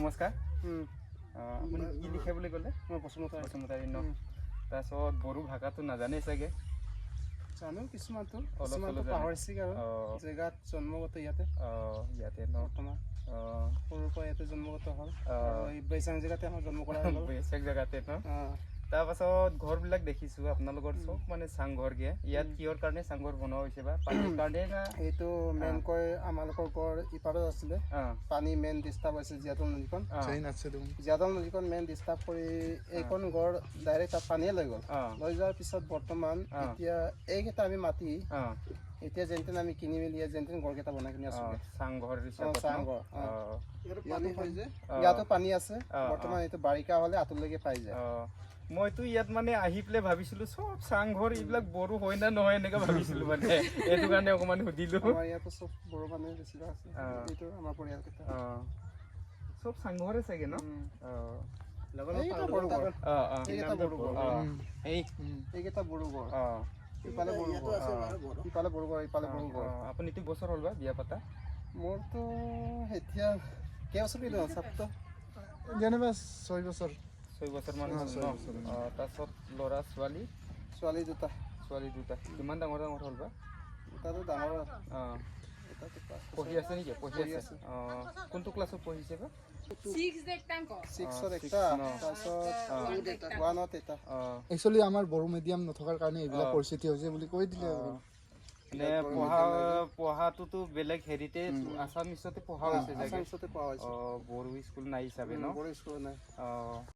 নমস্কাৰ আপুনি কি লিখে বুলি ক'লে মই বসুমতাৰী ন তাৰপিছত বড়ো ভাষাটো নাজানে চাগে জানো কিছুমানটো অলপ পাহৰিছে আৰু জেগাত জন্মগত ইয়াতে ন বৰ্তমান সৰুৰ পৰা ইয়াতে জন্মগত হ'ল আৰু এই বেচাং জেগাতে আমাৰ জন্ম কৰা হ'ল বেচাং জেগাতে ন তাৰপাছত ঘৰবিলাক দেখিছোঁ আপোনালোকৰ চব মানে চাংঘৰ গে ইয়াত কিহৰ কাৰণে চাংঘৰ বনোৱা হৈছে বা পানীৰ কাৰণে না এইটো মেইনকৈ আমালোকৰ ঘৰ ইপাৰত আছিলে পানী মেইন ডিষ্টাৰ্ব হৈছে জীয়াদল নদীখন জীয়াদল নদীখন মেইন ডিষ্টাৰ্ব কৰি এইখন ঘৰ ডাইৰেক্ট তাত পানীয়ে লৈ গ'ল লৈ যোৱাৰ পিছত বৰ্তমান এতিয়া এইকেইটা আমি মাতি এতিয়া যেনতেন আমি কিনি মেলি যেনতেন ঘৰকেইটা বনাই কিনি আছোঁ চাংঘৰ চাংঘৰ ইয়াতো পানী আছে বৰ্তমান এইটো বাৰিষা হ'লে আঁতৰলৈকে পাই যায় মইতো ইয়াত মানে আহি পেলাই ভাবিছিলোঁ চব চাংঘৰ এইবিলাক বড়ো হয় না নহয় এনেকৈ ভাবিছিলোঁ মানে এইটো কাৰণে অকণমান সুধিলোঁ আমাৰ ইয়াতো চব বড়ো মানুহ বেছিভাগ আছে এইটো আমাৰ পৰিয়ালকেইটা চব চাংঘৰে চাগে ন এইকেইটা বড়ো ঘৰ ইফালে বড়ো ঘৰ আপুনিতো বছৰ হ'ল বা বিয়া পাতা মোৰতো এতিয়া কেইবছৰ চাপটো যেনিবা 6 বছৰ মান তাৰপিছত ল'ৰা ছোৱালী দুটা কিমান ডাঙৰ হ'ল বা এটাতো ডাঙৰ পঢ়ি আছে নেকি কোনটো ক্লাছত পঢ়িছে বা একচুৱেলি আমাৰ বড়ো মিডিয়াম নথকাৰ কাৰণে এইবিলাক পৰিস্থিতি হৈছে বুলি কৈ দিলে মানে পঢ়াটোতো বেলেগ হেৰিতে আছামিছতে পঢ়া হৈছে বড়ো স্কুল নাই হিচাপে ন